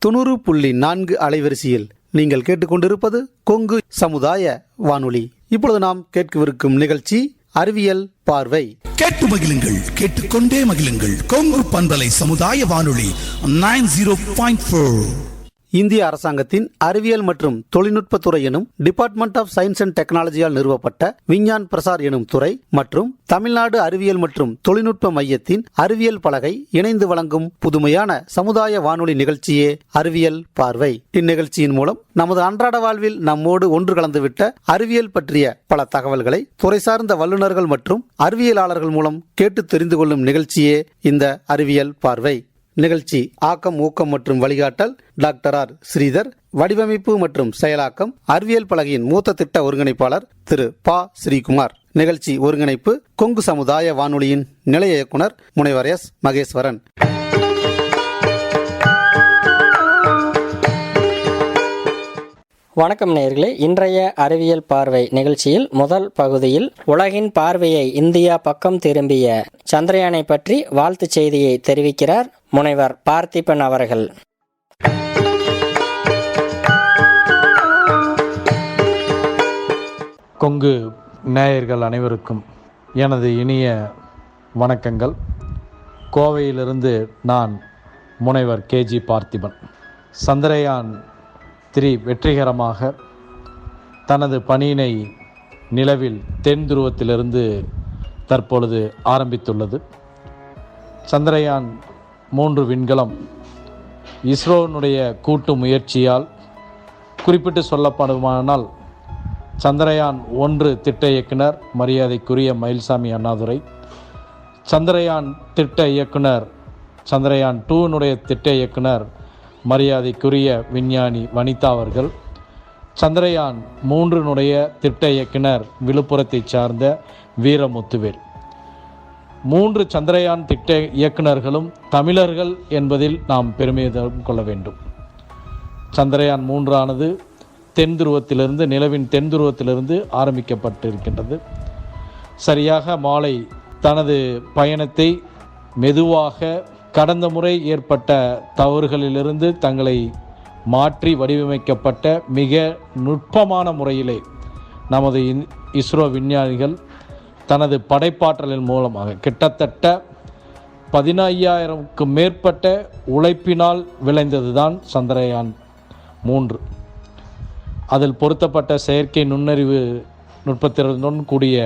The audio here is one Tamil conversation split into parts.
90.4 அலைவரிசையில் நீங்கள் கேட்டுக்கொண்டிருப்பது கொங்கு சமுதாய வானொலி. இப்பொழுது நாம் கேட்கவிருக்கும் நிகழ்ச்சி அறிவியல் பார்வை. கேட்டு மகிழுங்கள், கேட்டுக்கொண்டே மகிழுங்கள். கொங்கு பண்பலை சமுதாய வானொலி 90.4. இந்திய அரசாங்கத்தின் அறிவியல் மற்றும் தொழில்நுட்பத்துறை எனும் டிபார்ட்மெண்ட் ஆஃப் சயின்ஸ் அண்ட் டெக்னாலஜியால் நிறுவப்பட்ட விஞ்ஞான் பிரசார் எனும் துறை மற்றும் தமிழ்நாடு அறிவியல் மற்றும் தொழில்நுட்ப மையத்தின் அறிவியல் பலகை இணைந்து வழங்கும் புதுமையான சமுதாய வானொலி நிகழ்ச்சியே அறிவியல் பார்வை. இந்நிகழ்ச்சியின் மூலம் நமது அன்றாட வாழ்வில் நம்மோடு ஒன்று கலந்துவிட்ட அறிவியல் பற்றிய பல தகவல்களை துறை சார்ந்த வல்லுநர்கள் மற்றும் அறிவியலாளர்கள் மூலம் கேட்டு தெரிந்து கொள்ளும் நிகழ்ச்சியே இந்த அறிவியல் பார்வை. நிகழ்ச்சி ஆக்கம், ஊக்கம் மற்றும் வழிகாட்டல் டாக்டர் ஆர் ஸ்ரீதர். வடிவமைப்பு மற்றும் செயலாக்கம் அறிவியல் பலகையின் மூத்த திட்ட ஒருங்கிணைப்பாளர் திரு பா ஸ்ரீகுமார். நிகழ்ச்சி ஒருங்கிணைப்பு கொங்கு சமுதாய வானொலியின் நிலைய இயக்குனர் முனைவர் எஸ் மகேஸ்வரன். வணக்கம் நேயர்களே, இன்றைய அறிவியல் பார்வை நிகழ்ச்சியில் முதல் பகுதியில் உலகின் பார்வையை இந்தியா பக்கம் திரும்பிய சந்திரயானை பற்றி வாழ்த்துச் செய்தியை தெரிவிக்கிறார் முனைவர் பார்த்திபன் அவர்கள். கொங்கு நேயர்கள் அனைவருக்கும் எனது இனிய வணக்கங்கள். கோவையிலிருந்து நான் முனைவர் கேஜி பார்த்திபன். சந்திரயான் 3 வெற்றிகரமாக தனது பணியினை நிலவில் தென் துருவத்திலிருந்து தற்பொழுது ஆரம்பித்துள்ளது. சந்திரயான் 3 விண்கலம் இஸ்ரோனுடைய கூட்டு முயற்சியால் குறிப்பிட்டு சொல்லப்படுமானால் சந்திரயான் 1 திட்ட இயக்குனர் மரியாதைக்குரிய மயில்சாமி அண்ணாதுரை, சந்திரயான் திட்ட இயக்குனர் சந்திரயான் 2 திட்ட இயக்குனர் மரியாதைக்குரிய விஞ்ஞானி வனிதா அவர்கள், சந்திரயான் 3 திட்ட இயக்குனர் விழுப்புரத்தை சார்ந்த வீரமுத்துவேல். 3 சந்திரயான் திட்ட இயக்குநர்களும் தமிழர்கள் என்பதில் நாம் பெருமிதம் கொள்ள வேண்டும். சந்திரயான் 3 தென் துருவத்திலிருந்து, நிலவின் தென் துருவத்திலிருந்து ஆரம்பிக்கப்பட்டிருக்கின்றது. சரியாக மாலை தனது பயணத்தை மெதுவாக கடந்த முறை ஏற்பட்ட தவறுகளிலிருந்து தங்களை மாற்றி வடிவமைக்கப்பட்ட மிக நுட்பமான முறையிலே நமது இஸ்ரோ விஞ்ஞானிகள் தனது படைப்பாற்றலின் மூலமாக கிட்டத்தட்ட 15,000க்கும் மேற்பட்ட உழைப்பினால் விளைந்ததுதான் சந்திரயான் 3. அதில் பொருத்தப்பட்ட செயற்கை நுண்ணறிவு நுட்பத்தினுடன் கூடிய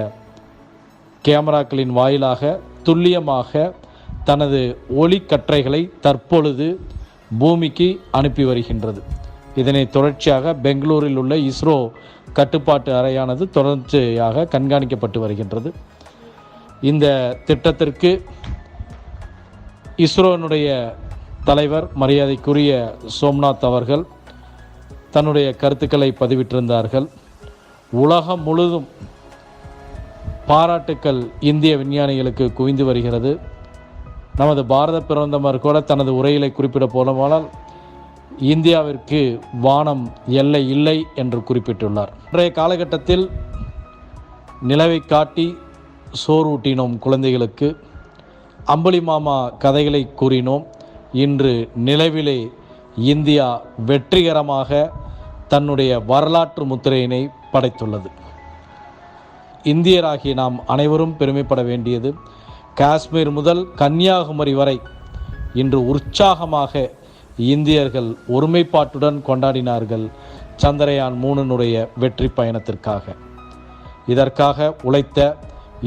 கேமராக்களின் வாயிலாக துல்லியமாக தனது ஒளிக்கற்றைகளை தற்பொழுது பூமிக்கு அனுப்பி வருகின்றது. இதனை தொடர்ச்சியாக பெங்களூரில் உள்ள இஸ்ரோ கட்டுப்பாட்டு அறையானது தொடர்ச்சியாக கண்காணிக்கப்பட்டு வருகின்றது. இந்த திட்டத்திற்கு இஸ்ரோனுடைய தலைவர் மரியாதைக்குரிய சோம்நாத் அவர்கள் தன்னுடைய கருத்துக்களை பதிவிட்டிருந்தார்கள். உலகம் முழுதும் பாராட்டுக்கள் இந்திய விஞ்ஞானிகளுக்கு குவிந்து வருகிறது. நமது பாரத பிரதமர் கூட தனது உரையிலை குறிப்பிட போனால் இந்தியாவிற்கு வானம் எல்லை இல்லை என்று குறிப்பிட்டுள்ளார். இன்றைய காலகட்டத்தில் நிலவை காட்டி சோறூட்டினோம் குழந்தைகளுக்கு, அம்புலி மாமா கதைகளை கூறினோம். இன்று நிலவிலே இந்தியா வெற்றிகரமாக தன்னுடைய வரலாற்று முத்திரையினை படைத்துள்ளது. இந்தியராகிய நாம் அனைவரும் பெருமைப்பட வேண்டியது, காஷ்மீர் முதல் கன்னியாகுமரி வரை இன்று உற்சாகமாக இந்தியர்கள் ஒருமைப்பாட்டுடன் கொண்டாடினார்கள் சந்திரயான் 3 வெற்றி பயணத்திற்காக. இதற்காக உழைத்த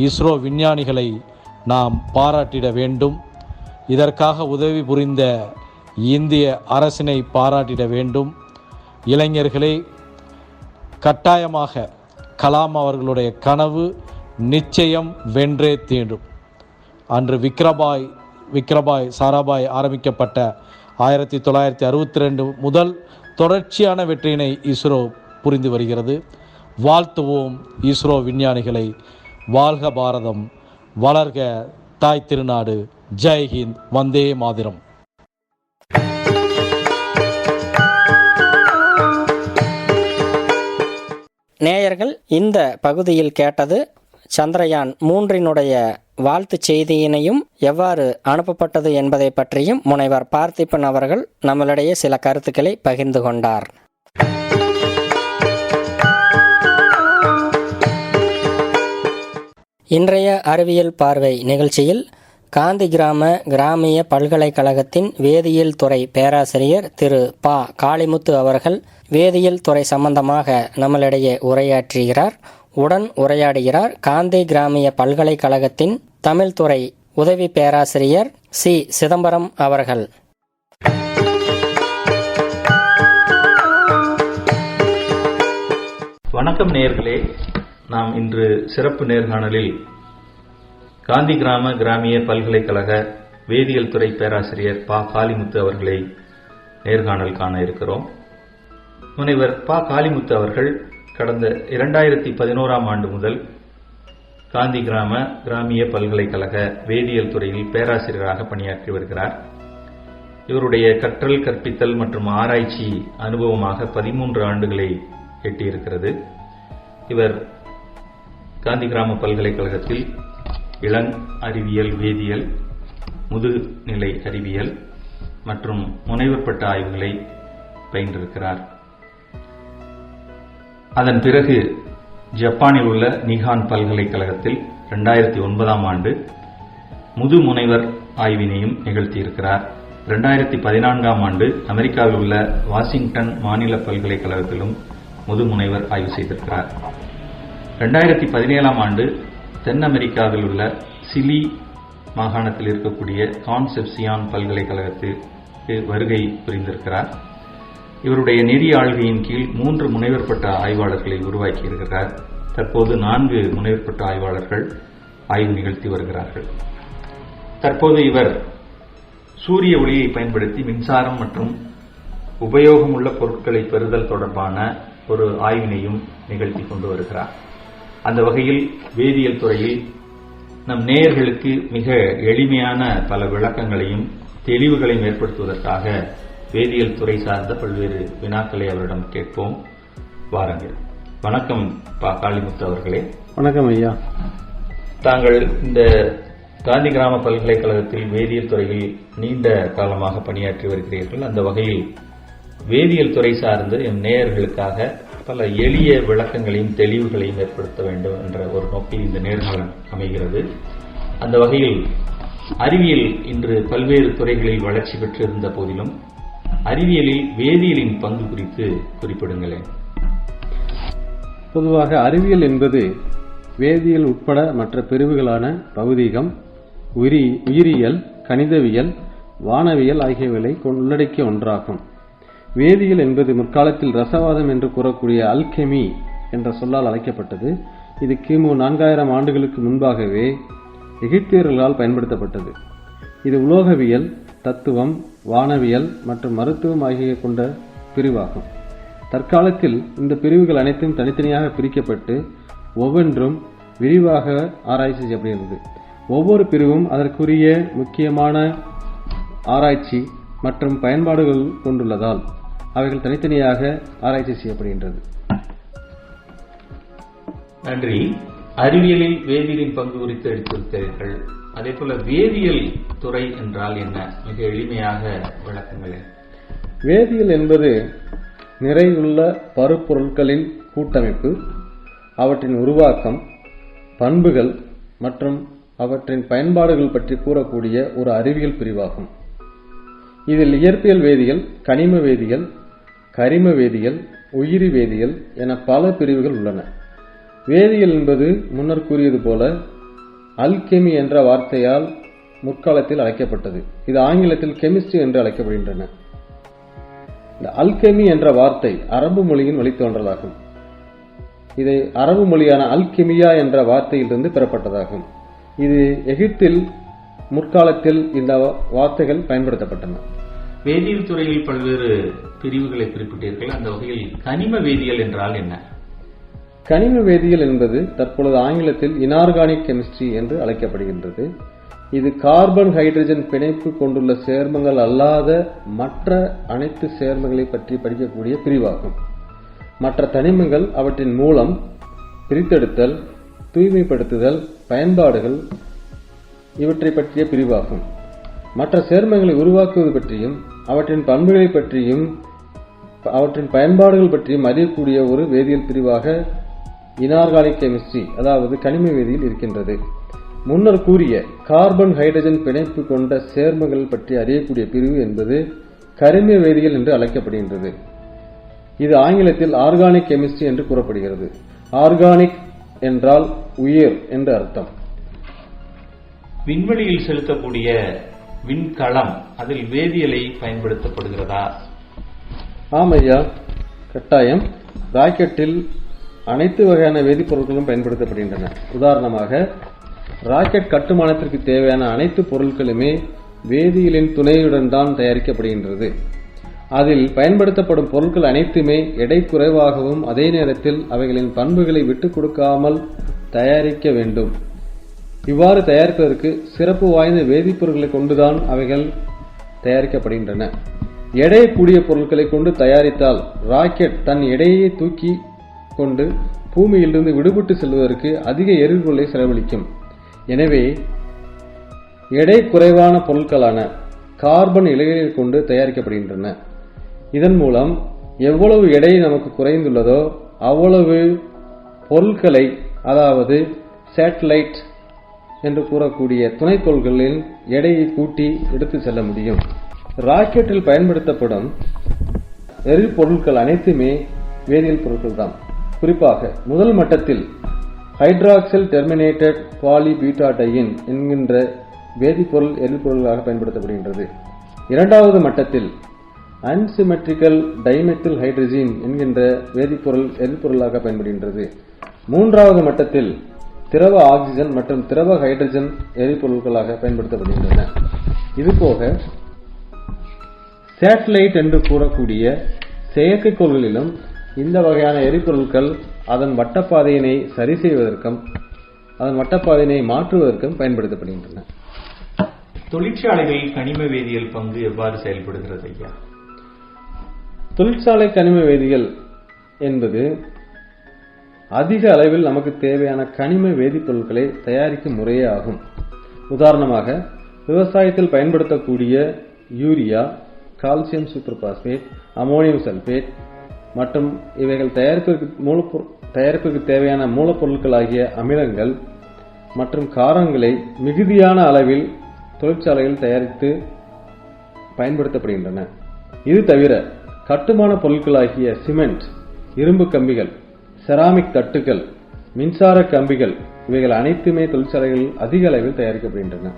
இஸ்ரோ விஞ்ஞானிகளை நாம் பாராட்டிட வேண்டும். இதற்காக உதவி புரிந்த இந்திய அரசினை பாராட்டிட வேண்டும். இளைஞர்களே, கட்டாயமாக கலாம் அவர்களுடைய கனவு நிச்சயம் வென்றே தீண்டும். அன்று விக்ரபாய் சாராபாய் ஆரம்பிக்கப்பட்ட 1962 முதல் தொடர்ச்சியான வெற்றியினை இஸ்ரோ புரிந்து வருகிறது. வாழ்த்துவோம் இஸ்ரோ விஞ்ஞானிகளை. வாழ்க பாரதம், வளர்க தாய் திருநாடு. ஜெய்ஹிந்த், வந்தே மாதிரம். நேயர்கள் இந்த பகுதியில் கேட்டது சந்திரயான் 3 வாழ்த்துச் செய்தியினையும் எவ்வாறு அனுப்பப்பட்டது என்பதை பற்றியும் முனைவர் பார்த்திபன் அவர்கள் நம்மளிடையே சில கருத்துக்களை பகிர்ந்து கொண்டார். இன்றைய அறிவியல் பார்வை நிகழ்ச்சியில் காந்தி கிராமிய பல்கலைக்கழகத்தின் வேதியியல் துறை பேராசிரியர் திரு பா. காளிமுத்து அவர்கள் வேதியியல் துறை சம்பந்தமாக நம்மளிடையே உரையாற்றுகிறார். உடன் உரையாடுகிறார் காந்தி கிராமிய பல்கலைக்கழகத்தின் தமிழ் துறை உதவி பேராசிரியர் சி. சிதம்பரம் அவர்கள். வணக்கம் நேயர்களே, நாம் இன்று சிறப்பு நேர்காணலில் காந்தி கிராமிய பல்கலைக்கழக வேதியியல் துறை பேராசிரியர் பா. காளிமுத்து அவர்களை நேர்காணல் காண இருக்கிறோம். முனைவர் பா. காளிமுத்து அவர்கள் கடந்த 2011ஆம் ஆண்டு முதல் காந்தி கிராமிய பல்கலைக்கழக வேதியியல் துறையில் பேராசிரியராக பணியாற்றி வருகிறார். இவருடைய கற்றல், கற்பித்தல் மற்றும் ஆராய்ச்சி அனுபவமாக 13 ஆண்டுகளை எட்டியிருக்கிறது. இவர் காந்தி கிராம பல்கலைக்கழகத்தில் இளங் அறிவியல், வேதியியல், முதுநிலை அறிவியல் மற்றும் முனைவர் பட்ட ஆய்வுகளை பயின்றிருக்கிறார். அதன் பிறகு ஜப்பானில் உள்ள நிஹான் பல்கலைக்கழகத்தில் 2009ஆம் ஆண்டு முதுமுனைவர் ஆய்வினையும் நிகழ்த்தியிருக்கிறார். 2014ஆம் ஆண்டு அமெரிக்காவில் உள்ள வாஷிங்டன் மாநில பல்கலைக்கழகத்திலும் முதுமுனைவர் ஆய்வு செய்திருக்கிறார். 2017ஆம் ஆண்டு தென் அமெரிக்காவில் உள்ள சிலி மாகாணத்தில் இருக்கக்கூடிய கான்செப்சியான் பல்கலைக்கழகத்திற்கு வருகை புரிந்திருக்கிறார். இவருடைய நெறி ஆள்கையின் கீழ் 3 முனைவர் பட்ட ஆய்வாளர்களை உருவாக்கியிருக்கிறார். தற்போது 4 முனைவர் பட்ட ஆய்வாளர்கள் ஆய்வு நிகழ்த்தி வருகிறார்கள். தற்போது இவர் சூரிய ஒளியை பயன்படுத்தி மின்சாரம் மற்றும் உபயோகமுள்ள பொருட்களை பெறுதல் தொடர்பான ஒரு ஆய்வினையும் நிகழ்த்தி கொண்டு வருகிறார். அந்த வகையில் வேதியியல் துறையில் நம் நேயர்களுக்கு மிக எளிமையான பல விளக்கங்களையும் தெளிவுகளையும் ஏற்படுத்துவதற்காக வேதியியல் துறை சார்ந்த பல்வேறு வினாக்களை அவரிடம் கேட்போம். வாருங்கள். வணக்கம் பா. காளிமுத்து அவர்களே. வணக்கம் ஐயா. தாங்கள் இந்த காந்தி கிராம பல்கலைக்கழகத்தில் வேதியியல் துறையில் நீண்ட காலமாக பணியாற்றி வருகிறீர்கள். அந்த வகையில் வேதியியல் துறை சார்ந்து எம் நேயர்களுக்காக பல எளிய விளக்கங்களையும் தெளிவுகளையும் ஏற்படுத்த வேண்டும் என்ற ஒரு நோக்கில் இந்த நேர்காணல் அமைகிறது. அந்த வகையில் அறிவியல் இன்று பல்வேறு துறைகளில் வளர்ச்சி பெற்றிருந்த போதிலும் அறிவியலில் வேதியியலின் பங்கு குறித்து குறிப்பிடுங்களேன். பொதுவாக அறிவியல் என்பது வேதியியல் உட்பட மற்ற பிரிவுகளான பௌதீகம், உயிரியல், கணிதவியல், வானவியல் ஆகியவைகளை உள்ளடக்கிய ஒன்றாகும். வேதியியல் என்பது முற்காலத்தில் ரசவாதம் என்று கூறக்கூடிய அல்கெமி என்ற சொல்லால் அழைக்கப்பட்டது. இது கிமு 4000 ஆண்டுகளுக்கு முன்பாகவே எகிப்தியர்களால் பயன்படுத்தப்பட்டது. இது உலோகவியல், தத்துவம், வானவியல் மற்றும் மருத்துவம் ஆகிய கொண்ட பிரிவாகும். தற்காலத்தில் இந்த பிரிவுகள் அனைத்தும் தனித்தனியாக பிரிக்கப்பட்டு ஒவ்வொன்றும் விரிவாக ஆராய்ச்சி செய்யப்படுகிறது. ஒவ்வொரு பிரிவும் அதற்குரிய முக்கியமான ஆராய்ச்சி மற்றும் பயன்பாடுகள் கொண்டுள்ளதால் அவைகள் தனித்தனியாக ஆராய்ச்சி செய்யப்படுகின்றது. நன்றி. அறிவியலில் வேதியியலின் பங்கு குறித்து எடுத்திருக்கிறீர்கள். அதே போல வேதியியல் துறை என்றால் என்ன? மிக எளிமையாக விளக்குங்களேன். வேதியியல் என்பது நிறையுள்ள பருப்பொருட்களின் கூட்டமைப்பு, அவற்றின் உருவாக்கம், பண்புகள் மற்றும் அவற்றின் பயன்பாடுகள் பற்றி கூறக்கூடிய ஒரு அறிவியல் பிரிவாகும். இதில் இயற்பியல் வேதியியல், கனிம வேதியியல், கரிம வேதியியல், உயிரி வேதியியல் என பல பிரிவுகள் உள்ளன. வேதியியல் என்பது முன்னர் கூறியது போல அல்கெமி என்ற வார்த்தையால் முற்காலத்தில் அழைக்கப்பட்டது. இது ஆங்கிலத்தில் கெமிஸ்ட்ரி என்று அழைக்கப்படுகின்றன. இந்த அல்கெமி என்ற வார்த்தை அரபு மொழியின் வழித்தோன்றலாகும். இது அரபு மொழியான அல்கெமியா என்ற வார்த்தையிலிருந்து பெறப்பட்டதாகும். இது எகிப்தில் முற்காலத்தில் இந்த வார்த்தைகள் பயன்படுத்தப்பட்டன. வேதியியல் துறையில் பல்வேறு பிரிவுகளை குறிப்பிட்டீர்கள். அந்த வகையில் கனிம வேதியியல் என்றால் என்ன? கனிம வேதியியல் என்பது தற்பொழுது ஆங்கிலத்தில் இனார்கானிக் கெமிஸ்ட்ரி என்று அழைக்கப்படுகின்றது. இது கார்பன் ஹைட்ரஜன் பிணைப்பு கொண்டுள்ள சேர்மங்கள் அல்லாத மற்ற அனைத்து சேர்மங்களை பற்றி படிக்கக்கூடிய பிரிவாகும். மற்ற தனிமங்கள், அவற்றின் மூலம், பிரித்தெடுத்தல், தூய்மைப்படுத்துதல், பயன்பாடுகள் இவற்றை பற்றிய பிரிவாகும். மற்ற சேர்மங்களை உருவாக்குவது பற்றியும் அவற்றின் பண்புகளை பற்றியும் அவற்றின் பயன்பாடுகள் பற்றியும் அறியக்கூடிய ஒரு வேதியியல் பிரிவாக இன்ஆர்கானிக் கெமிஸ்ட்ரி, அதாவது கனிம வேதியியல் இருக்கின்றது. முன்னர் கூறிய கார்பன் ஹைட்ரஜன் பிணைப்பு கொண்ட சேர்மங்கள் பற்றி அறியக்கூடிய பிரிவு என்பது கரிம வேதியியல் என்று அழைக்கப்படுகின்றது. இது ஆங்கிலத்தில் ஆர்கானிக் கெமிஸ்ட்ரி என்று கூறப்படுகிறது. ஆர்கானிக் என்றால் உயிர் என்று அர்த்தம். விண்வெளியில் செலுத்தக்கூடிய விண்கலம், அதில் வேதியியலை பயன்படுத்தப்படுகிறதா? ஆம் ஐயா, கட்டாயம். ராக்கெட்டில் அனைத்து வகையான வேதிப்பொருட்களும் பயன்படுத்தப்படுகின்றன. உதாரணமாக, ராக்கெட் கட்டுமானத்திற்கு தேவையான அனைத்து பொருட்களுமே வேதியியலின் துணையுடன் தான் தயாரிக்கப்படுகின்றது. அதில் பயன்படுத்தப்படும் பொருட்கள் அனைத்துமே எடை குறைவாகவும் அதே நேரத்தில் அவைகளின் பண்புகளை விட்டுக் கொடுக்காமல் தயாரிக்க வேண்டும். இவ்வாறு தயாரிப்பதற்கு சிறப்பு வாய்ந்த வேதிப்பொருட்களை கொண்டுதான் அவைகள் தயாரிக்கப்படுகின்றன. எடை கூடிய பொருட்களை கொண்டு தயாரித்தால் ராக்கெட் தன் எடையை தூக்கி கொண்டு பூமியிலிருந்து விடுபட்டு செல்வதற்கு அதிக எரிபொருளை செலவழிக்கும். எனவே எடை குறைவான பொருட்களான கார்பன் இழைகளை கொண்டு தயாரிக்கப்படுகின்றன. இதன் மூலம் எவ்வளவு எடை நமக்கு குறைந்துள்ளதோ அவ்வளவு பொருட்களை, அதாவது சேட்டலைட் என்று கூறக்கூடிய துணைக்கோள்களின் எடையை கூட்டி எடுத்து செல்ல முடியும். ராக்கெட்டில் பயன்படுத்தப்படும் எரிபொருட்கள் அனைத்துமே வேதியியல் பொருட்கள் தான். குறிப்பாக முதல் மட்டத்தில் ஹைட்ராக்சில் டெர்மினேட்டட் பாலிபியூட்டாடையின் என்கின்ற வேதிப்பொருள் எரிபொருளாக பயன்படுத்தப்படுகின்றது. இரண்டாவது மட்டத்தில் அன்சிமெட்ரிக்கல் டைமெத்தில் ஹைட்ரஜன் என்கின்ற வேதிப்பொருள் எரிபொருளாக பயன்படுகின்றது. மூன்றாவது மட்டத்தில் திரவ ஆக்சிஜன் மற்றும் திரவ ஹைட்ரஜன் எரிபொருட்களாக பயன்படுத்தப்படுகின்றன. இதுபோக சேட்டலைட் என்று கூறக்கூடிய செயற்கைக்கோள்களிலும் இந்த வகையான எரிபொருட்கள் அதன் வட்டப்பாதையினை சரி செய்வதற்கும் அதன் வட்டப்பாதையினை மாற்றுவதற்கும் பயன்படுத்தப்படுகின்றன. தொழிற்சாலைகளில் கனிம வேதியியல் பங்கு எவ்வாறு செயல்படுகிறது ஐயா? தொழிற்சாலை கனிம வேதியியல் என்பது அதிக அளவில் நமக்கு தேவையான கனிம வேதிப்பொருட்களை தயாரிக்கும் முறையே ஆகும். உதாரணமாக, விவசாயத்தில் பயன்படுத்தக்கூடிய urea, calcium super phosphate, ammonium sulphate மற்றும் இவைகள் தயாரிப்பிற்கு தேவையான மூலப்பொருட்களாகிய அமிலங்கள் மற்றும் காரங்களை மிகுதியான அளவில் தொழிற்சாலைகள் தயாரித்து பயன்படுத்தப்படுகின்றன. இது தவிர கட்டுமான பொருட்களாகிய சிமெண்ட், இரும்பு கம்பிகள், செராமிக் தட்டுகள், மின்சார கம்பிகள் இவைகள் அனைத்துமே தொழிற்சாலைகளில் அதிக அளவில் தயாரிக்கப்படுகின்றன.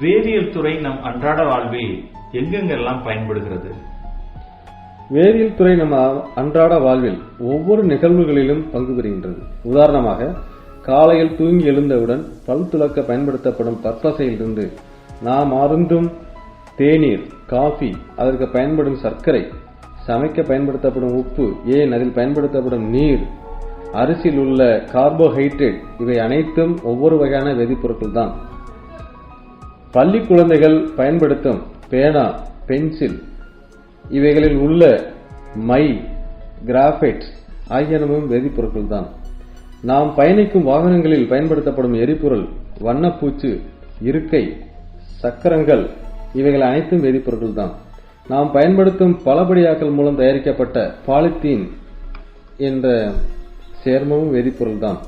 வேதியியல் துறை நம் அன்றாட வாழ்வில் எங்கெங்கெல்லாம் பயன்படுகிறது? வேதியியல் துறை நம் அன்றாட வாழ்வில் ஒவ்வொரு நிகழ்வுகளிலும் பங்கு பெறுகின்றது. உதாரணமாக, காலையில் தூங்கி எழுந்தவுடன் பல் துலக்க பயன்படுத்தப்படும் பற்பசையிலிருந்து நாம் அருந்தும் தேநீர், காஃபி, அதற்கு பயன்படும் சர்க்கரை, சமைக்க பயன்படுத்தப்படும் உப்பு, ஏன் அதில் பயன்படுத்தப்படும் நீர், அரிசியில் உள்ள கார்போஹைட்ரேட் இவை அனைத்தும் ஒவ்வொரு வகையான வேதிப்பொருட்கள் தான். பள்ளி குழந்தைகள் பயன்படுத்தும் பேனா, பென்சில் இவைகளில் உள்ள மை, கிராஃபைட் ஆகியனவும் வேதிப்பொருட்கள் தான். நாம் பயணிக்கும் வாகனங்களில் பயன்படுத்தப்படும் எரிபொருள், வண்ணப்பூச்சு, இருக்கை, சக்கரங்கள் இவைகள் அனைத்தும் வேதிப்பொருட்கள் தான். நாம் பயன்படுத்தும் பலபடியாக்கல் மூலம் தயாரிக்கப்பட்ட பாலித்தீன் என்ற சேர்மமும் வேதிப்பொருள் தான்.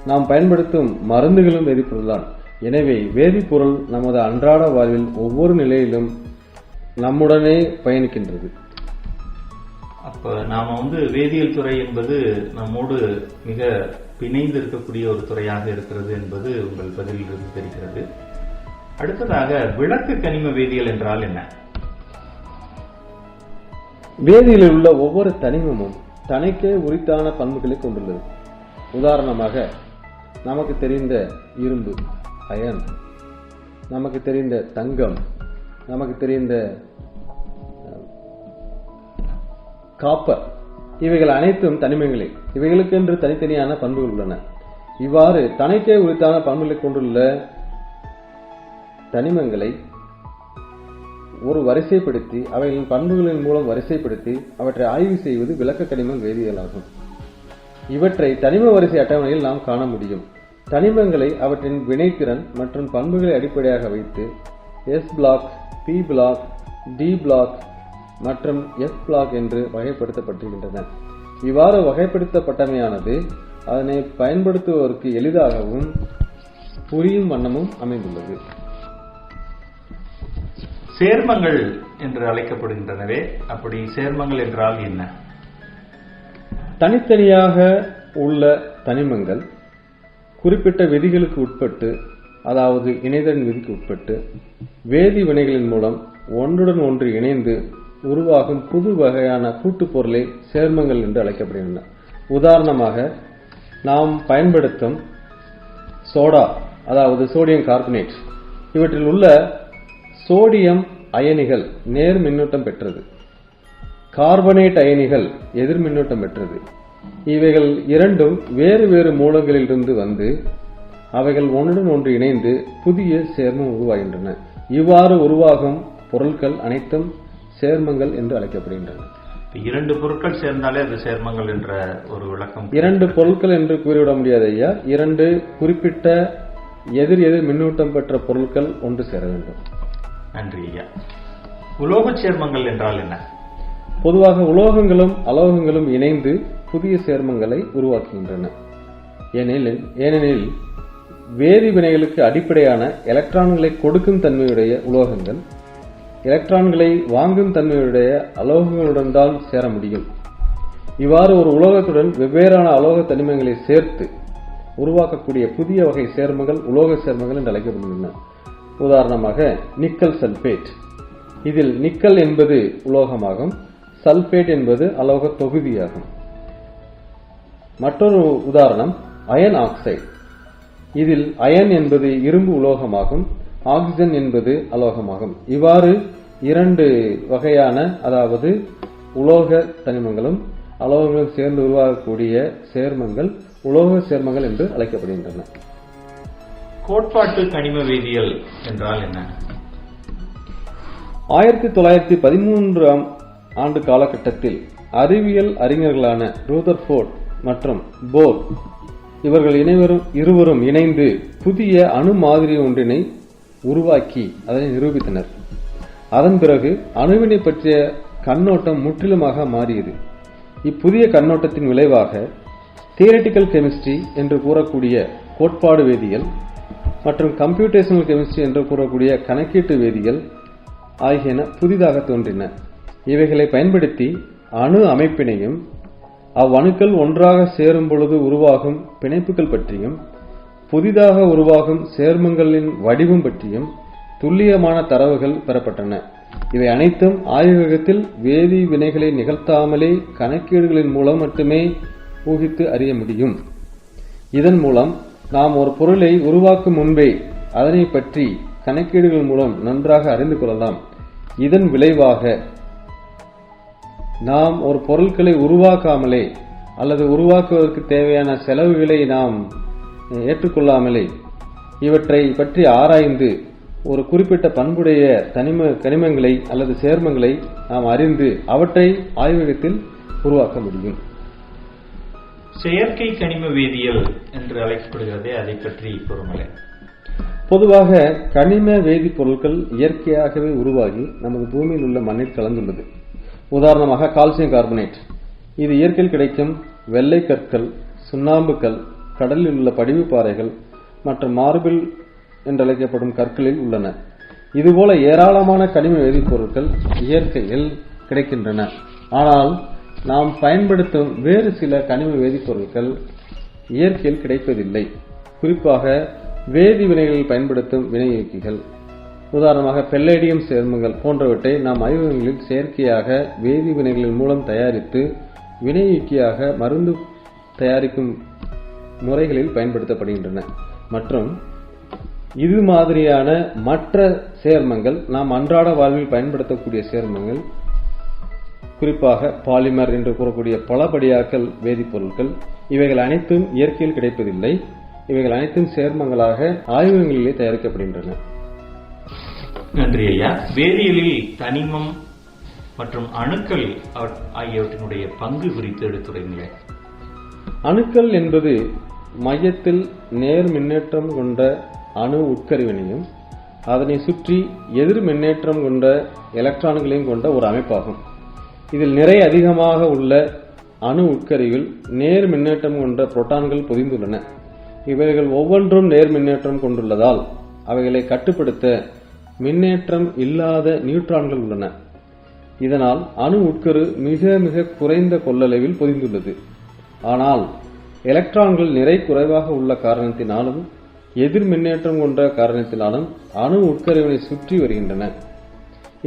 நாம் பயன்படுத்தும் மருந்துகளும் வேதிப்பொருள் தான். எனவே வேதிப்பொருள் நமது அன்றாட வாழ்வில் ஒவ்வொரு நிலையிலும் நம்முடனே பயணிக்கின்றது. அப்ப நாம வேதியியல் துறை என்பது நம்மோடு மிக பிணைந்து இருக்கக்கூடிய ஒரு துறையாக இருக்கிறது என்பது உங்கள் பதிலிலிருந்து தெரிகிறது. அடுத்ததாக, விளக்கு கனிம வேதியியல் என்றால் என்ன? வேதியியலில் உள்ள ஒவ்வொரு தனிமமும் தனக்கே உரித்தான பண்புகளை கொண்டுள்ளது. உதாரணமாக, நமக்கு தெரிந்த இரும்பு, அயன், நமக்கு தெரிந்த தங்கம், நமக்கு தெரிந்த காப்பர் இவைகள் அனைத்தும் தனிமங்களே. இவைகளுக்கென்று தனித்தனியான பண்புகள் உள்ளன. இவ்வாறு தனக்கே உரித்தான பண்புகளை கொண்டுள்ள தனிமங்களை ஒரு வரிசைப்படுத்தி அவைகளின் பண்புகளின் மூலம் வரிசைப்படுத்தி அவற்றை ஆய்வு செய்வது விளக்க கனிம வேதியியல் ஆகும். இவற்றை தனிம வரிசை அட்டவணையில் நாம் காண முடியும். தனிமங்களை அவற்றின் வினைத்திறன் மற்றும் பண்புகளை அடிப்படையாக வைத்து S block, P block, D block மற்றும் F பிளாக் என்று வகைப்படுத்தப்பட்டிருக்கின்றன. இவ்வாறு வகைப்படுத்தப்பட்டமையானது அதனை பயன்படுத்துவோருக்கு எளிதாகவும் புரியும் வண்ணமும் அமைந்துள்ளது. சேர்மங்கள் என்று அழைக்கப்படுகின்றனவே, அப்படி சேர்மங்கள் என்றால் என்ன? தனித்தனியாக உள்ள தனிமங்கள் குறிப்பிட்ட விதிகளுக்கு உட்பட்டு, அதாவது இணைதலின் விதிக்கு உட்பட்டு வேதி வினைகளின் மூலம் ஒன்றுடன் ஒன்று இணைந்து உருவாகும் புது வகையான கூட்டுப் பொருளை சேர்மங்கள் என்று அழைக்கப்படுகின்றன. உதாரணமாக நாம் பயன்படுத்தும் சோடா, அதாவது சோடியம் கார்பனேட், இவற்றில் உள்ள சோடியம் அயனிகள் நேர் மின்னூட்டம் பெற்றது, கார்பனேட் அயனிகள் எதிர் மின்னூட்டம் பெற்றது. இவைகள் இரண்டும் வேறு வேறு மூலங்களிலிருந்து வந்து அவைகள் ஒன்றுடன் ஒன்று இணைந்து புதிய சேர்மம் உருவாகின்றன. இவ்வாறு உருவாகும் பொருட்கள் அனைத்தும் சேர்மங்கள் என்று அழைக்கப்படுகின்றன. இரண்டு பொருட்கள் சேர்ந்தாலே அது சேர்மங்கள் என்ற ஒரு விளக்கம். இரண்டு பொருட்கள் என்று கூறிவிட முடியாது ஐயா. இரண்டு குறிப்பிட்ட எதிர் எதிர் மின்னூட்டம் பெற்ற பொருட்கள் ஒன்று சேர வேண்டும். நன்றி ஐயா. உலோக சேர்மங்கள் என்றால் என்ன? பொதுவாக உலோகங்களும் அலோகங்களும் இணைந்து புதிய சேர்மங்களை உருவாக்குகின்றன. ஏனெனில் வேதி வினைகளுக்கு அடிப்படையான எலக்ட்ரான்களை கொடுக்கும் தன்மையுடைய உலோகங்கள் எலக்ட்ரான்களை வாங்கும் தன்மையுடைய அலோகங்களுடன் தான் சேர முடியும். இவ்வாறு ஒரு உலோகத்துடன் வெவ்வேறான அலோக தனிமங்களை சேர்த்து உருவாக்கக்கூடிய புதிய வகை சேர்மங்கள் உலோக சேர்மங்கள் என்று அழைக்கப்படுகின்றன. உதாரணமாக நிக்கல் சல்பேட். இதில் நிக்கல் என்பது உலோகமாகும், சல்பேட் என்பது அலோக தொகுதியாகும். மற்றொரு உதாரணம் அயன் ஆக்சைடு. இதில் அயன் என்பது இரும்பு உலோகமாகும், ஆக்சிஜன் என்பது அலோகமாகும். இவ்வாறு இரண்டு வகையான, அதாவது உலோக தனிமங்களும் அலோகங்களும் சேர்ந்து உருவாகக்கூடிய சேர்மங்கள் உலோக சேர்மங்கள் என்று அழைக்கப்படுகின்றன. கோட்பாட்டு கனிம வேதியியல் என்றால் என்ன? 1913ஆம் ஆண்டு காலகட்டத்தில் அறிவியல் அறிஞர்களான ரூதர்ஃபோர்ட் மற்றும் போர் இவர்கள் இருவரும் இணைந்து புதிய அணு மாதிரி ஒன்றினை உருவாக்கி அதனை நிரூபித்தனர். அதன் பிறகு அணுவினை பற்றிய கண்ணோட்டம் முற்றிலுமாக மாறியது. இப்புதிய கண்ணோட்டத்தின் விளைவாக தியரிட்டிக்கல் கெமிஸ்ட்ரி என்று கூறக்கூடிய கோட்பாடு வேதியியல் மற்றும் கம்ப்யூட்டேஷனல் கெமிஸ்ட்ரி என்று கூறக்கூடிய கணக்கீட்டு வேதியியல் ஆகியன புதிதாக தோன்றின. இவைகளை பயன்படுத்தி அணு அமைப்பினையும் அவ்வணுக்கள் ஒன்றாக சேரும் பொழுது உருவாகும் பிணைப்புகள் பற்றியும் புதிதாக உருவாகும் சேர்மங்களின் வடிவம் பற்றியும் துல்லியமான தரவுகள் பெறப்பட்டன. இவை அனைத்தும் ஆய்வகத்தில் வேதி வினைகளை நிகழ்த்தாமலே கணக்கீடுகளின் மூலம் மட்டுமே ஊகித்து அறிய முடியும். இதன் மூலம் நாம் ஒரு பொருளை உருவாக்கும் முன்பே அதனை பற்றி கணக்கீடுகள் மூலம் நன்றாக அறிந்து கொள்ளலாம். இதன் விளைவாக நாம் ஒரு பொருட்களை உருவாக்காமலே அல்லது உருவாக்குவதற்கு தேவையான செலவுகளை நாம் ஏற்றுக்கொள்ளாமலே இவற்றை பற்றி ஆராய்ந்து ஒரு குறிப்பிட்ட பண்புடைய கனிமங்களை அல்லது சேர்மங்களை நாம் அறிந்து அவற்றை ஆய்வகத்தில் உருவாக்க முடியும். செயற்கை கனிம வேதியியல் என்று அழைக்கப்படுகிறதே, அதை பற்றி கூறுங்களே. பொதுவாக கனிம வேதிப்பொருட்கள் இயற்கையாகவே உருவாகி நமது பூமியில் உள்ள மண்ணில் கலந்துள்ளது. உதாரணமாக கால்சியம் கார்பனேட். இது இயற்கையில் கிடைக்கும் வெள்ளை கற்கள், சுண்ணாம்புக்கல், கடலில் உள்ள படிவு பாறைகள் மற்றும் மார்பிள் என்றழைக்கப்படும் கற்களில் உள்ளன. இதுபோல ஏராளமான கனிம வேதிப்பொருட்கள் இயற்கையில் கிடைக்கின்றன. ஆனால் நாம் பயன்படுத்தும் வேறு சில கனிம வேதிப்பொருட்கள் இயற்கையில் கிடைப்பதில்லை. குறிப்பாக வேதி வினைகளில் பயன்படுத்தும் வினையூக்கிகள், உதாரணமாக பெல்லேடியம் சேர்மங்கள் போன்றவற்றை நாம் ஆய்வகங்களில் செயற்கையாக வேதி வினைகளின் மூலம் தயாரித்து வினையூக்கியாக மருந்து தயாரிக்கும் முறைகளில் பயன்படுத்தப்படுகின்றன. மற்றும் இது மாதிரியான மற்ற சேர்மங்கள் நாம் அன்றாட வாழ்வில் பயன்படுத்தக்கூடிய சேர்மங்கள், குறிப்பாக பாலிமர் என்று கூறக்கூடிய பலபடியாக்கல் வேதிப்பொருட்கள், இவைகள் அனைத்தும் இயற்கையில் கிடைப்பதில்லை. இவைகள் அனைத்தும் சேர்மங்களாக ஆய்வகங்களிலே தயாரிக்கப்படுகின்றன. நன்றி ஐயா. வேதியியலில் தனிமம் மற்றும் அணுக்கள் ஆகியவற்றினுடைய பங்கு குறித்து எடுத்துரைங்களேன். அணுக்கள் என்பது மையத்தில் நேர் மின்னேற்றம் கொண்ட அணு உட்கருவினையும் அதனை சுற்றி எதிர் மின்னேற்றம் கொண்ட எலக்ட்ரான்களையும் கொண்ட ஒரு அமைப்பாகும். இதில் நிறை அதிகமாக உள்ள அணு உட்கருவில் நேர் மின்னேற்றம் கொண்ட புரோட்டான்கள் பொதிந்துள்ளன. இவைகள் ஒவ்வொன்றும் நேர் மின்னேற்றம் கொண்டுள்ளதால் அவைகளை கட்டுப்படுத்த மின்னேற்றம் இல்லாத நியூட்ரான்கள் உள்ளன. இதனால் அணு உட்கரு மிக மிக குறைந்த கொள்ளளவில் பொதிந்துள்ளது. ஆனால் எலக்ட்ரான்கள் நிறை குறைவாக உள்ள காரணத்தினாலும் எதிர் மின்னேற்றம் கொண்ட காரணத்தினாலும் அணு உட்கருவினை சுற்றி வருகின்றன.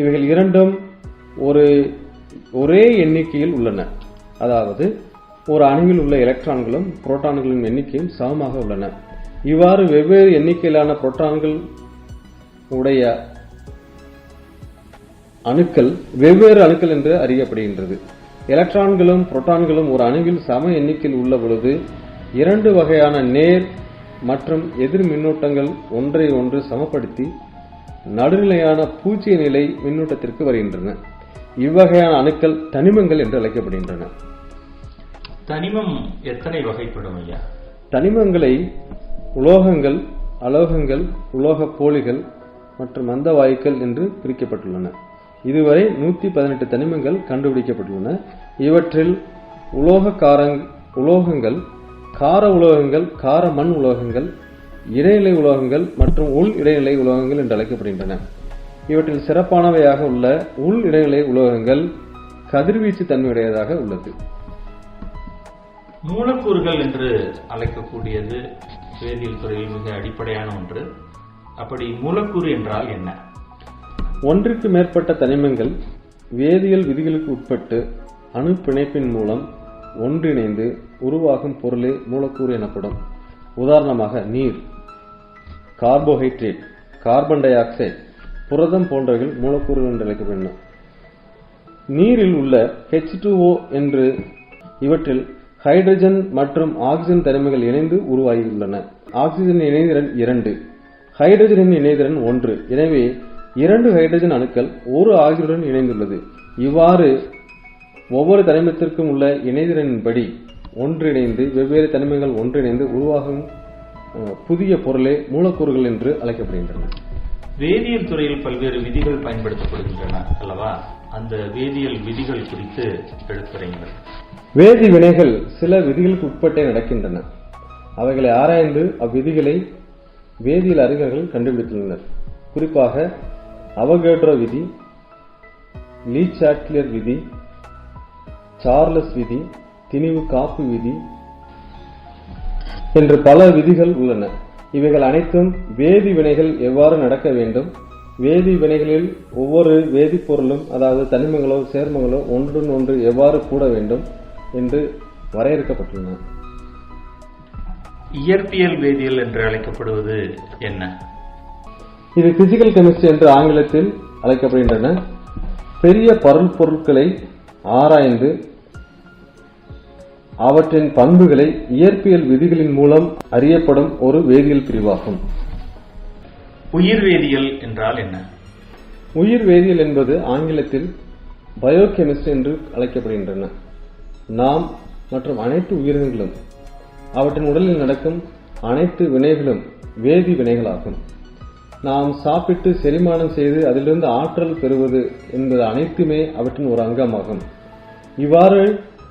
இவைகள் இரண்டும் ஒரே எண்ணிக்கையில் உள்ளன. அதாவது ஒரு அணுவில் உள்ள எலக்ட்ரான்களும் புரோட்டான்களின் எண்ணிக்கையும் சமமாக உள்ளன. இவ்வாறு வெவ்வேறு எண்ணிக்கையிலான புரோட்டான்கள் உடைய அணுக்கள் வெவ்வேறு அணுக்கள் என்று அறியப்படுகின்றது. எலக்ட்ரான்களும் புரோட்டான்களும் ஒரு அணுவில் சம எண்ணிக்கையில் உள்ள பொழுது இரண்டு வகையான நேர் மற்றும் எதிர் மின்னூட்டங்கள் ஒன்றை ஒன்று சமப்படுத்தி நடுநிலையான பூஜ்ய நிலை மின்னூட்டத்திற்கு வருகின்றன. இவ்வகையான அணுக்கள் தனிமங்கள் என்று அழைக்கப்படுகின்றன. தனிமம் எத்தனை வகைப்படும் ஐயா? தனிமங்களை உலோகங்கள், அலோகங்கள், உலோகப் போலிகள் மற்றும் மந்த வாயுக்கள் என்று பிரிக்கப்பட்டுள்ளன. இதுவரை 118 தனிமங்கள் கண்டுபிடிக்கப்பட்டுள்ளன. இவற்றில் உலோகங்கள், கார உலோகங்கள், கார மண் உலோகங்கள், இடைநிலை உலோகங்கள் மற்றும் உள் இடைநிலை உலோகங்கள் என்று அழைக்கப்படுகின்றன. இவற்றில் சிறப்பானவையாக உள்ள உள் இடைநிலை உலோகங்கள் கதிர்வீச்சு தன்மையுடையதாக உள்ளது. மூலக்கூறுகள் என்று அழைக்கக்கூடியது வேதியியல் துறையில் மிக அடிப்படையான ஒன்று. அப்படி மூலக்கூறு என்றால் என்ன? ஒன்றுக்கு மேற்பட்ட தனிமங்கள் வேதியியல் விதிகளுக்கு உட்பட்டு அணு பிணைப்பின் மூலம் ஒன்றிணைந்து உருவாகும் பொருளே மூலக்கூறு எனப்படும். உதாரணமாக நீர், கார்போஹைட்ரேட், கார்பன் டை ஆக்சைடு, புரதம் போன்றவைகள் மூலக்கூறுகள் என்று அழைக்கப்படுகின்றன. நீரில் உள்ள H2O என்று இவற்றில் ஹைட்ரஜன் மற்றும் ஆக்சிஜன் தனிமங்கள் இணைந்து உருவாகியுள்ளன. ஆக்சிஜனின் இணைதிறன் 2, ஹைட்ரஜனின் இணைதிறன் 1. எனவே 2 ஹைட்ரஜன் அணுக்கள் ஒரு ஆக்சிஜனுடன் இணைந்துள்ளது. இவ்வாறு ஒவ்வொரு தனிமத்திற்கும் உள்ள இணைதிறனின்படி ஒன்றிணைந்து வெவ்வேறு தனிமங்கள் ஒன்றிணைந்து உருவாகும் புதிய பொருளே மூலக்கூறுகள் என்று அழைக்கப்படுகின்றன. வேதியியல் துறையில் பல்வேறு விதிகள் பயன்படுத்தப்படுகின்றன அல்லவா? அந்த வேதியியல் விதிகள் குறித்து எடுத்துரையுங்கள். வேதி வினைகள் சில விதிகளுக்கு உட்பட்டே நடக்கின்றன. அவைகளை ஆராய்ந்து அவ்விதிகளை வேதியியல் அறிஞர்கள் கண்டுபிடித்துள்ளனர். குறிப்பாக அவகேட்ரோ விதி, லீ சாட்லியர் விதி, சார்லஸ் விதி, திணிவு காப்பு விதி என்று பல விதிகள் உள்ளன. இவைகள் அனைத்தும் வேதி வினைகள் எவ்வாறு நடக்க வேண்டும், வேதி வினைகளில் ஒவ்வொரு வேதிப்பொருளும் அதாவது தனிமங்களோ சேர்மங்களோ ஒன்றுடன் ஒன்று எவ்வாறு கூட வேண்டும் என்று வரையறுக்கப்பட்டுள்ளன. இயற்பியல் வேதியியல் என்று அழைக்கப்படுவது என்ன? இது பிசிக்கல் கெமிஸ்ட்ரி என்று ஆங்கிலத்தில் அழைக்கப்படுகின்றன. பெரிய பருப்பொருட்களை ஆராய்ந்து அவற்றின் பண்புகளை இயற்பியல் விதிகளின் மூலம் அறியப்படும் ஒரு வேதியியல் பிரிவாகும். உயிர் வேதியியல் என்றால் என்ன? உயிர் வேதியியல் என்பது ஆங்கிலத்தில் பயோகெமிஸ்ட்ரி என்று அழைக்கப்படுகின்றன. நாம் மற்றும் அனைத்து உயிரினங்களும் அவற்றின் உடலில் நடக்கும் அனைத்து வினைகளும் வேதி வினைகளாகும். நாம் சாப்பிட்டு செரிமானம் செய்து அதிலிருந்து ஆற்றல் பெறுவது என்பது அனைத்துமே அவற்றின் ஒரு அங்கமாகும். இவ்வாறு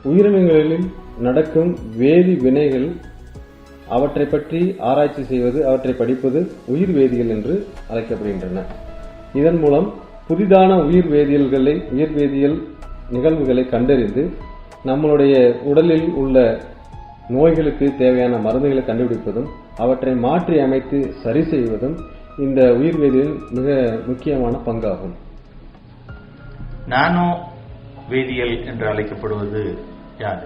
உயிரினங்களில் நடக்கும் வேதி வினைகள் அவற்றை பற்றி ஆராய்ச்சி செய்வது, அவற்றை படிப்பது உயிர் வேதியியல் என்று அழைக்கப்படுகின்றன. இதன் மூலம் புதிதான உயிர் வேதியியல் நிகழ்வுகளை கண்டறிந்து நம்மளுடைய உடலில் உள்ள நோய்களுக்கு தேவையான மருந்துகளை கண்டுபிடிப்பதும் அவற்றை மாற்றி அமைத்து சரி செய்வதும் இந்த உயிர் வேதியியல் மிக முக்கியமான பங்காகும். நானோ வேதியியல் என்று அழைக்கப்படுவது யாது?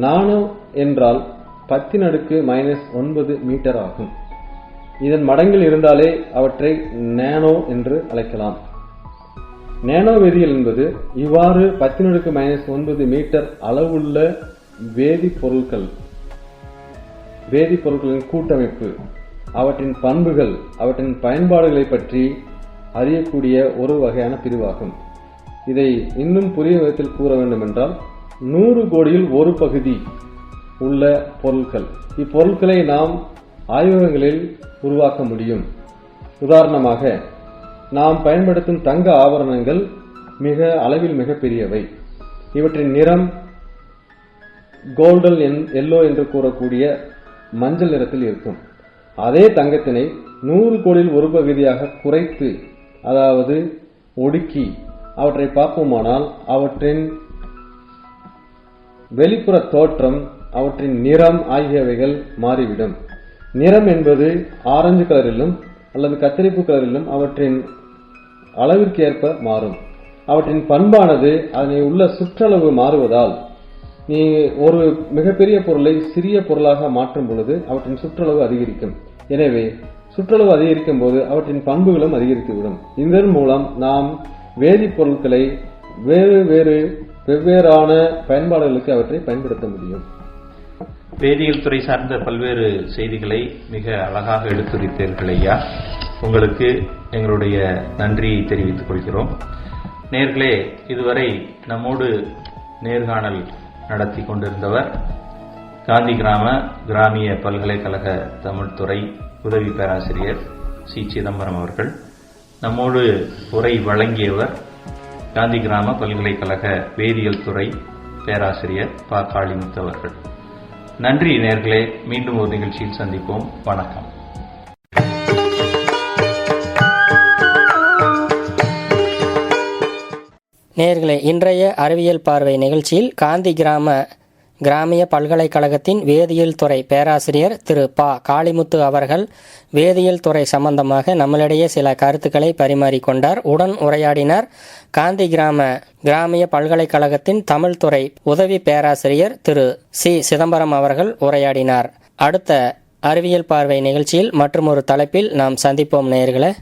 நானோ என்றால் 10⁻⁹ மீட்டர் ஆகும். இதன் மடங்கில் இருந்தாலே அவற்றை நானோ என்று அழைக்கலாம். நானோ வேதியியல் என்பது இவ்வாறு 10⁻⁹ மீட்டர் அளவுள்ள வேதிப்பொருட்களின் கூட்டமைப்பு, அவற்றின் பண்புகள், அவற்றின் பயன்பாடுகளை பற்றி அறியக்கூடிய ஒரு வகையான பிரிவாகும். இதை இன்னும் புதிய விதத்தில் கூற வேண்டும் என்றால் 100 கோடியில் ஒரு பகுதி உள்ள பொருட்கள். இப்பொருட்களை நாம் ஆய்வகங்களில் உருவாக்க முடியும். உதாரணமாக, நாம் பயன்படுத்தும் தங்க ஆபரணங்கள் அளவில் மிக பெரியவை. இவற்றின் நிறம் கோல்டன் எல்லோ என்று கூறக்கூடிய மஞ்சள் நிறத்தில் இருக்கும். அதே தங்கத்தினை 100 கோடியில் ஒரு பகுதியாக குறைத்து, அதாவது ஒடுக்கி அவற்றை பார்ப்போமானால் அவற்றின் வெளிப்புற தோற்றம், அவற்றின் நிறம் ஆகியவைகள் மாறிவிடும். நிறம் என்பது ஆரஞ்சு கலரிலும் அல்லது கத்தரிப்பு கலரிலும் அவற்றின் அளவிற்கு ஏற்ப மாறும். அவற்றின் பண்பானது அதனை உள்ள சுற்றளவு மாறுவதால், நீ ஒரு மிகப்பெரிய பொருளை சிறிய பொருளாக மாற்றும் பொழுது அவற்றின் சுற்றளவு அதிகரிக்கும். எனவே சுற்றளவு அதிகரிக்கும் போது அவற்றின் பண்புகளும் அதிகரித்துவிடும். இதன் மூலம் நாம் வேதிப்பொருட்களை வெவ்வேறான பயன்பாடுகளுக்கு அவற்றை பயன்படுத்த முடியும். வேதியியல் துறை சார்ந்த பல்வேறு செய்திகளை மிக அழகாக எடுத்துரைத்தீர்கள் ஐயா. உங்களுக்கு எங்களுடைய நன்றியை தெரிவித்துக் கொள்கிறோம். நேர்களே, இதுவரை நம்மோடு நேர்காணல் நடத்தி கொண்டிருந்தவர் காந்தி கிராமிய பல்கலைக்கழக தமிழ்துறை உதவி பேராசிரியர் சி. சிதம்பரம் அவர்கள். நம்மோடு உரை வழங்கியவர் காந்தி கிராம பல்கலைக்கழக வேதியியல் துறை பேராசிரியர் ப. காளிமுத்து அவர்கள். நன்றி நேர்களே. மீண்டும் ஒரு நிகழ்ச்சியில் சந்திப்போம். வணக்கம். நேயர்களே, இன்றைய அறிவியல் பார்வை நிகழ்ச்சியில் காந்தி கிராமிய பல்கலைக்கழகத்தின் வேதியியல் துறை பேராசிரியர் திரு ப. காளிமுத்து அவர்கள் வேதியியல் துறை சம்பந்தமாக நம்மளிடையே சில கருத்துக்களை பரிமாறிக்கொண்டார். உடன் உரையாடினார் காந்தி கிராமிய பல்கலைக்கழகத்தின் தமிழ் துறை உதவி பேராசிரியர் திரு சி. சிதம்பரம் அவர்கள் உரையாடினார். அடுத்த அறிவியல் பார்வை நிகழ்ச்சியில் மற்றொரு தலைப்பில் நாம் சந்திப்போம் நேயர்களே.